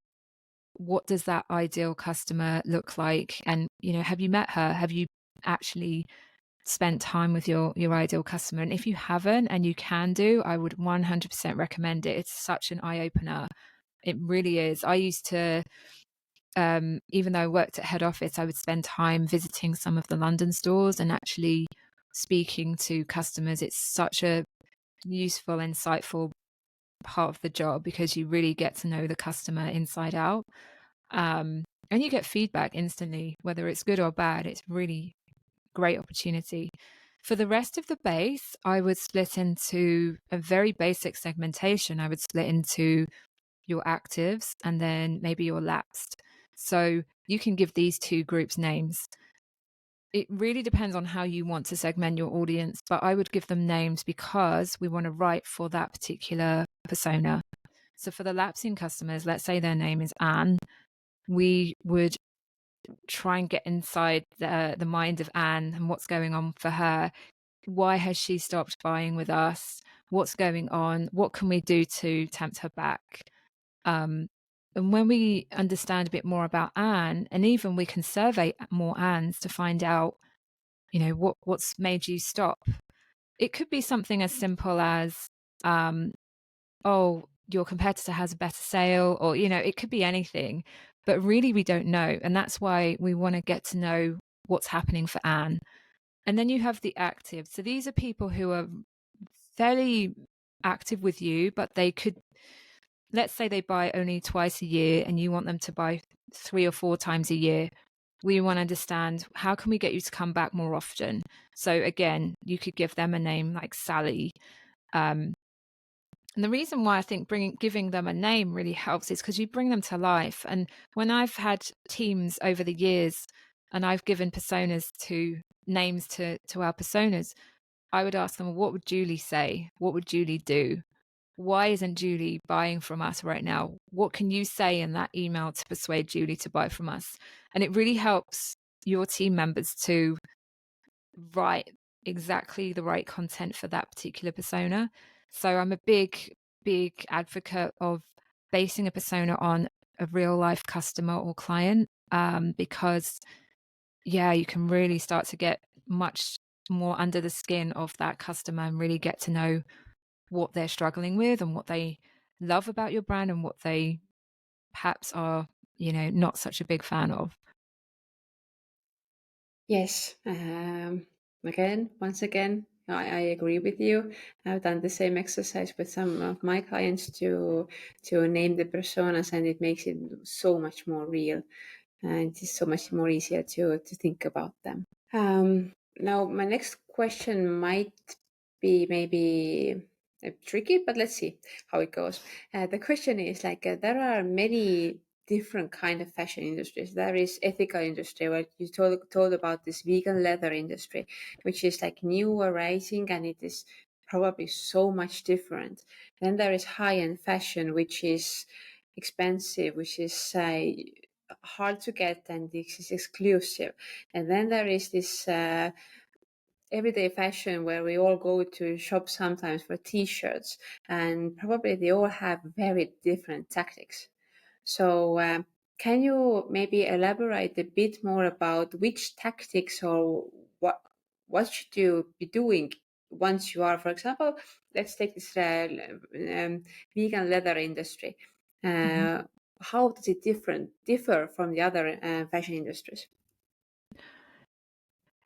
what does that ideal customer look like? And, have you met her? Have you actually spent time with your ideal customer? And if you haven't, and you can do, I would 100% recommend it. It's such an eye opener. It really is. I used to, even though I worked at head office, I would spend time visiting some of the London stores and actually speaking to customers. It's such a useful, insightful part of the job, because you really get to know the customer inside out. And you get feedback instantly, whether it's good or bad. It's really great opportunity. For the rest of the base, I would split into a very basic segmentation. I would split into your actives and then maybe your lapsed. So you can give these two groups names. It really depends on how you want to segment your audience, but I would give them names because we want to write for that particular persona. So for the lapsing customers, let's say their name is Anne, we would try and get inside the mind of Anne and what's going on for her. Why has she stopped buying with us? What's going on? What can we do to tempt her back? And when we understand a bit more about Anne, and even we can survey more Annes to find out, what's made you stop. It could be something as simple as, oh, your competitor has a better sale, or, it could be anything, but really we don't know. And that's why we want to get to know what's happening for Anne. And then you have the active. So these are people who are fairly active with you, but they could, let's say they buy only twice a year and you want them to buy 3 or 4 times a year. We want to understand, how can we get you to come back more often? So again, you could give them a name like Sally. And the reason why I think giving them a name really helps is because you bring them to life. And when I've had teams over the years and I've given names to our personas, I would ask them, what would Julie say? What would Julie do? Why isn't Julie buying from us right now? What can you say in that email to persuade Julie to buy from us? And it really helps your team members to write exactly the right content for that particular persona. So I'm a big, big advocate of basing a persona on a real life customer or client, because, yeah, you can really start to get much more under the skin of that customer and really get to know what they're struggling with and what they love about your brand and what they perhaps are, not such a big fan of. Yes. Once again, I agree with you. I've done the same exercise with some of my clients to name the personas, and it makes it so much more real, and it's so much more easier to think about them. Now, my next question might be maybe tricky, but let's see how it goes. The question is like, there are many different kind of fashion industries. There is ethical industry, where you told about this vegan leather industry, which is like new arising, and it is probably so much different. Then there is high-end fashion, which is expensive, which is hard to get, and this is exclusive. And then there is this everyday fashion, where we all go to shop sometimes for t-shirts, and probably they all have very different tactics. So can you maybe elaborate a bit more about which tactics, or what should you be doing once you are, for example, let's take this vegan leather industry. Mm-hmm. How does it differ from the other fashion industries?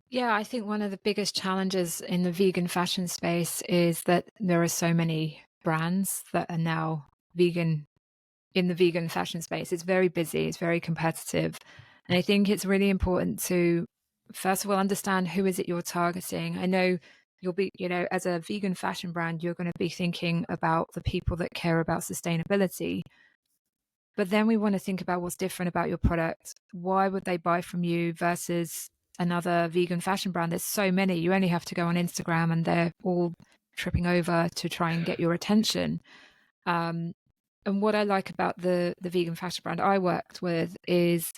Yeah, I think one of the biggest challenges in the vegan fashion space is that there are so many brands that are now vegan in the vegan fashion space. It's very busy, it's very competitive. And I think it's really important to, first of all, understand who is it you're targeting. I know you'll be, as a vegan fashion brand, you're going to be thinking about the people that care about sustainability. But then we want to think about what's different about your product. Why would they buy from you versus another vegan fashion brand? There's so many. You only have to go on Instagram and they're all tripping over to try and get your attention. And what I like about the vegan fashion brand I worked with is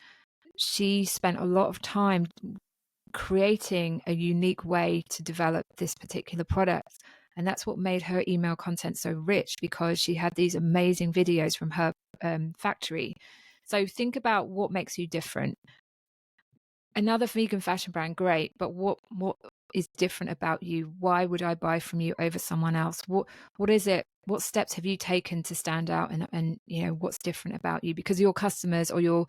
she spent a lot of time creating a unique way to develop this particular product. And that's what made her email content so rich, because she had these amazing videos from her factory. So think about what makes you different. Another vegan fashion brand, great, but what is different about you? Why would I buy from you over someone else? What is it? What steps have you taken to stand out, and what's different about you? Because your customers or your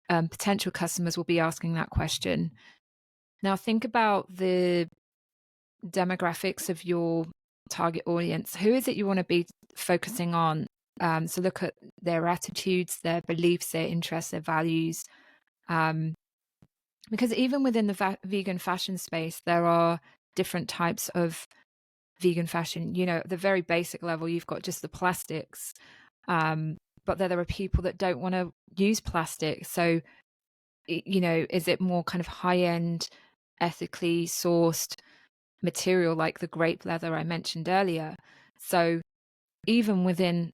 potential customers will be asking that question. Now think about the demographics of your target audience. Who is it you want to be focusing on? So look at their attitudes, their beliefs, their interests, their values. Because even within the vegan fashion space, there are different types of vegan fashion. At the very basic level, you've got just the plastics. But there are people that don't want to use plastic. So, is it more kind of high-end, ethically sourced material like the grape leather I mentioned earlier? So even within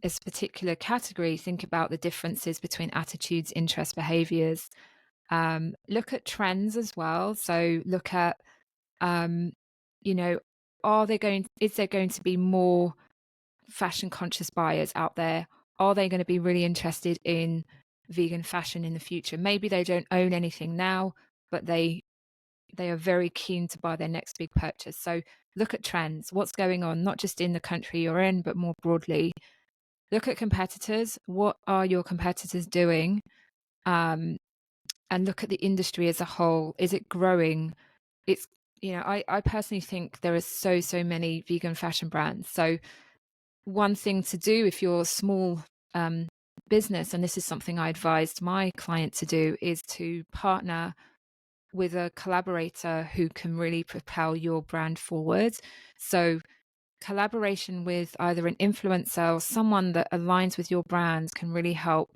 this particular category, think about the differences between attitudes, interests, behaviors. Look at trends as well. So look at, is there going to be more fashion conscious buyers out there? Are they going to be really interested in vegan fashion in the future? Maybe they don't own anything now, but they are very keen to buy their next big purchase. So look at trends, what's going on, not just in the country you're in, but more broadly. look at competitors. What are your competitors doing? And look at the industry as a whole. Is it growing? It's, I personally think there are so many vegan fashion brands. So one thing to do if you're a small business, and this is something I advised my client to do, is to partner with a collaborator who can really propel your brand forward. So collaboration with either an influencer or someone that aligns with your brand can really help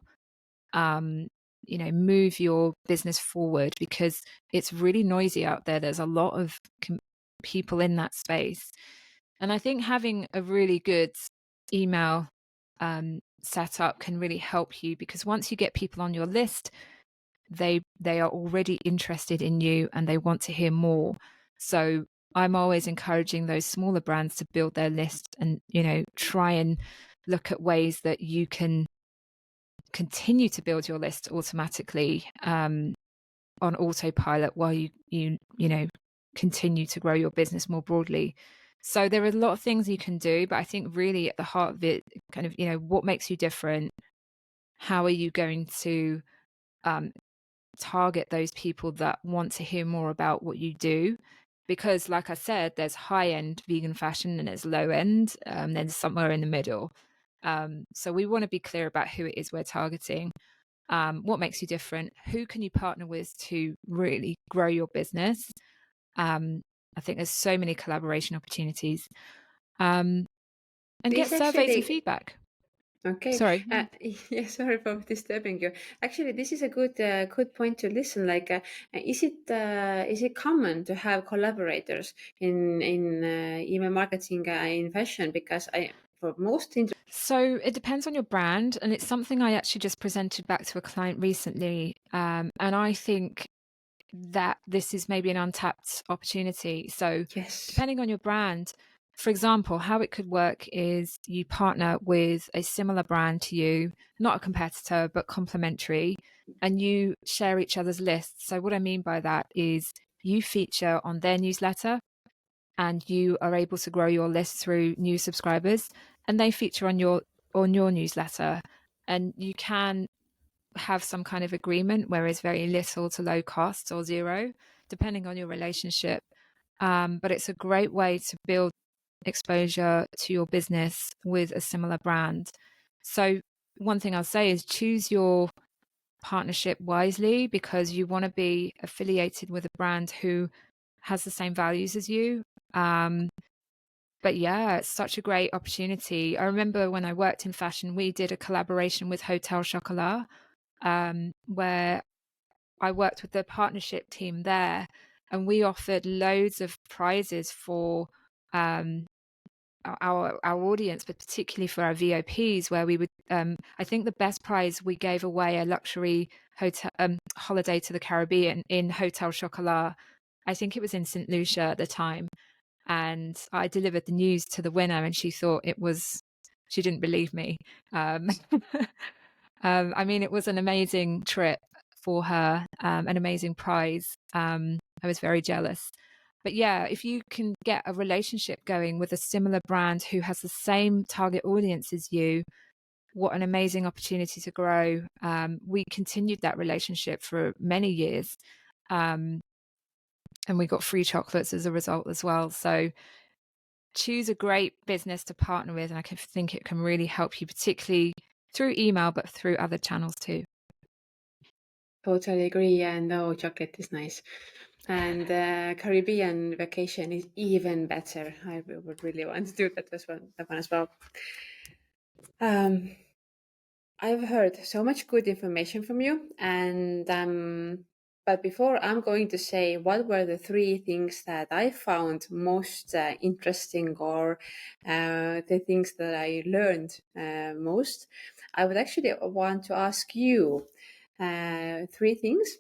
move your business forward, because it's really noisy out there. There's a lot of people in that space. And I think having a really good email setup can really help you, because once you get people on your list, they are already interested in you and they want to hear more. So I'm always encouraging those smaller brands to build their list and, try and look at ways that you can continue to build your list automatically on autopilot while you continue to grow your business more broadly. So there are a lot of things you can do, but I think really at the heart of it, kind of, what makes you different? How are you going to target those people that want to hear more about what you do? Because like I said, there's high-end vegan fashion and there's low-end, then somewhere in the middle. So we want to be clear about who it is we're targeting. What makes you different? Who can you partner with to really grow your business? I think there's so many collaboration opportunities. And get This surveys and actually, feedback. okay. Sorry. Yeah, sorry for disturbing you. Actually, this is a good point to listen. Like, is it common to have collaborators in email marketing in fashion? Because for most So it depends on your brand, and it's something I actually just presented back to a client recently. And I think that this is maybe an untapped opportunity. So yes, depending on your brand, for example, how it could work is you partner with a similar brand to you, not a competitor, but complementary, and you share each other's lists. So what I mean by that is you feature on their newsletter and you are able to grow your list through new subscribers, and they feature on your newsletter, and you can have some kind of agreement where it's very little to low cost or zero, depending on your relationship. But it's a great way to build exposure to your business with a similar brand. So one thing I'll say is choose your partnership wisely, because you want to be affiliated with a brand who has the same values as you. But yeah, it's such a great opportunity. I remember when I worked in fashion, we did a collaboration with Hotel Chocolat, where I worked with the partnership team there, and we offered loads of prizes for our audience, but particularly for our VIPs, where we would, I think the best prize, we gave away a luxury hotel holiday to the Caribbean in Hotel Chocolat. I think it was in St. Lucia at the time. And I delivered the news to the winner, and she thought she didn't believe me. Um, I mean, it was an amazing trip for her, an amazing prize. I was very jealous. But yeah, if you can get a relationship going with a similar brand who has the same target audience as you, what an amazing opportunity to grow. We continued that relationship for many years. And we got free chocolates as a result as well. So choose a great business to partner with, and I think it can really help you, particularly through email, but through other channels too. totally agree. And no, chocolate is nice. And Caribbean vacation is even better. I would really want to do that one as well. I've heard so much good information from you, and but before I'm going to say what were the three things that I found most interesting, or the things that I learned most, I would actually want to ask you three things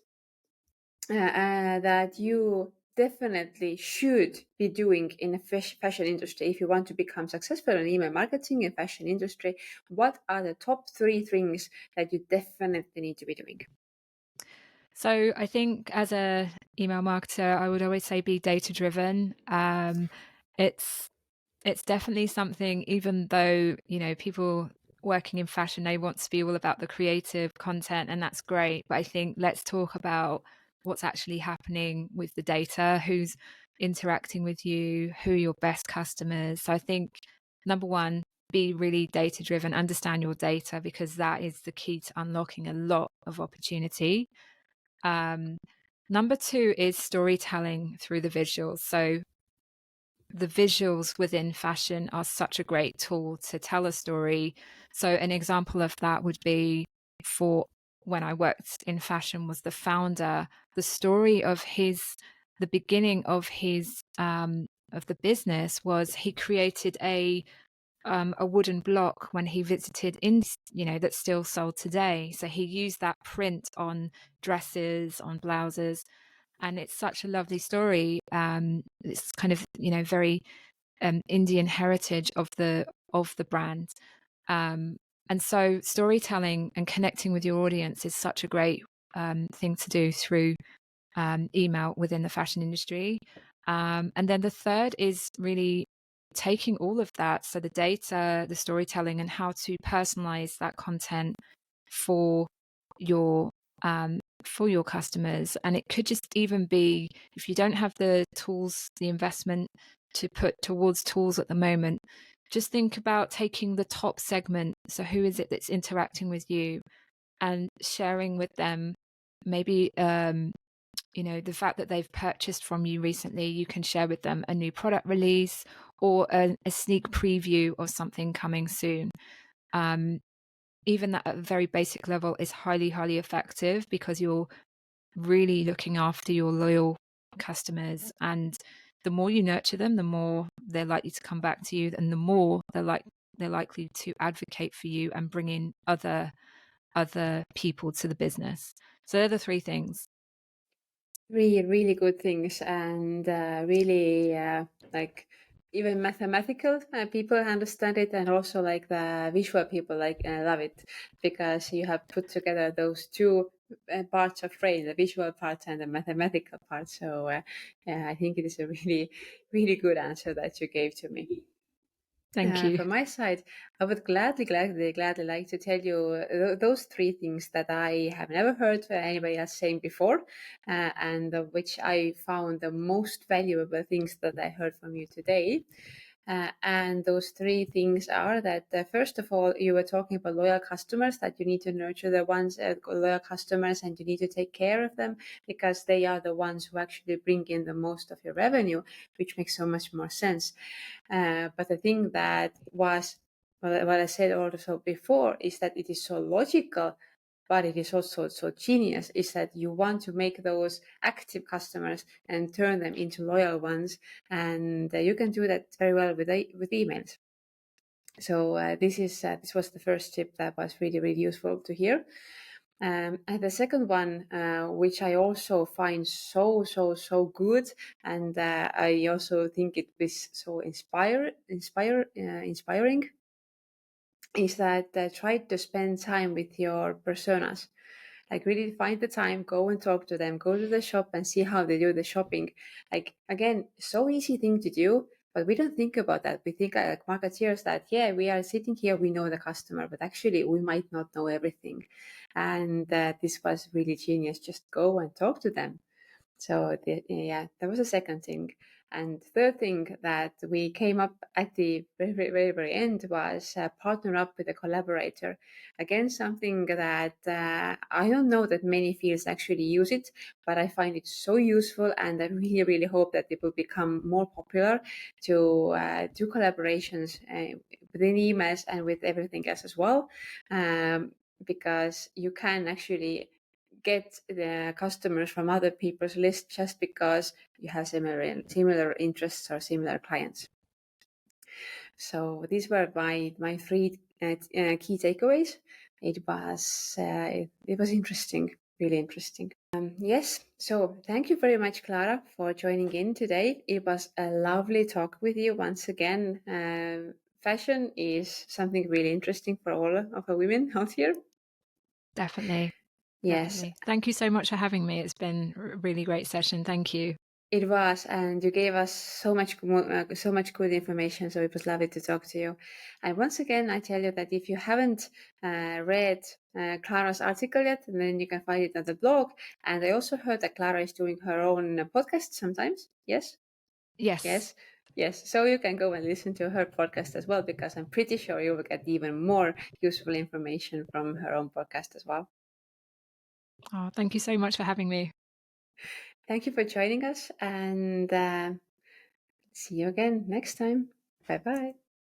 that you definitely should be doing in a fashion industry if you want to become successful in email marketing and fashion industry. What are the top three things that you definitely need to be doing? So I think as a email marketer, I would always say be data driven. It's definitely something, even though people working in fashion, they want to be all about the creative content, and that's great. But I think let's talk about what's actually happening with the data, who's interacting with you, who are your best customers. So I think number one, be really data driven, understand your data, because that is the key to unlocking a lot of opportunity. Number two is storytelling through the visuals. So the visuals within fashion are such a great tool to tell a story. So an example of that would be, for when I worked in fashion, was the founder, the story of the beginning of the business was he created a wooden block when he visited in, that's still sold today. So he used that print on dresses, on blouses, and it's such a lovely story. It's kind of, very Indian heritage of the brand. And so storytelling and connecting with your audience is such a great thing to do through email within the fashion industry. And then the third is really taking all of that, so the data, the storytelling, and how to personalize that content for your customers. And it could just even be, if you don't have the tools, the investment to put towards tools at the moment, just think about taking the top segment. So who is it that's interacting with you, and sharing with them maybe the fact that they've purchased from you recently. You can share with them a new product release or a sneak preview of something coming soon. Even that at a very basic level is highly, highly effective, because you're really looking after your loyal customers. And the more you nurture them, the more they're likely to come back to you, and the more they're likely to advocate for you and bring in other people to the business. So they're the three things. Really, really good things, and really like even mathematical people understand it, and also like the visual people like love it, because you have put together those two parts of brain, the visual part and the mathematical part. So yeah, I think it is a really, really good answer that you gave to me. Thank you. From my side, I would gladly like to tell you those three things that I have never heard anybody else saying before, and which I found the most valuable things that I heard from you today. And those three things are that, first of all, you were talking about loyal customers, that you need to nurture the ones, loyal customers, and you need to take care of them, because they are the ones who actually bring in the most of your revenue, which makes so much more sense. But the thing that was, well, what I said also before, is that it is so logical, but it is also so genius, is that you want to make those active customers and turn them into loyal ones. And you can do that very well with emails. So this was the first tip that was really, really useful to hear. And the second one, which I also find so good, and I also think it is so inspiring, is that try to spend time with your personas. Like, really find the time, go and talk to them, go to the shop and see how they do the shopping. Like, again, so easy thing to do, but we don't think about that. We think like marketeers that, yeah, we are sitting here, we know the customer, but actually we might not know everything. And this was really genius. Just go and talk to them. So yeah, that was the second thing. And third thing that we came up at the very end was partner up with a collaborator. Again, something that I don't know that many fields actually use it, but I find it so useful, and I really, really hope that it will become more popular to do collaborations within emails and with everything else as well, because you can actually get the customers from other people's list just because you have similar interests or similar clients. So these were my three key takeaways. It was interesting, really interesting. Yes, so thank you very much, Clara, for joining in today. It was a lovely talk with you once again. Fashion is something really interesting for all of the women out here. Definitely. Yes. Definitely. Thank you so much for having me. It's been a really great session. Thank you. It was, and you gave us so much good information. So it was lovely to talk to you. And once again, I tell you that if you haven't read Clara's article yet, then you can find it on the blog. And I also heard that Clara is doing her own podcast sometimes. Yes, Yes. yes, yes. So you can go and listen to her podcast as well, because I'm pretty sure you will get even more useful information from her own podcast as well. Oh, thank you so much for having me. Thank you for joining us, and see you again next time. Bye bye.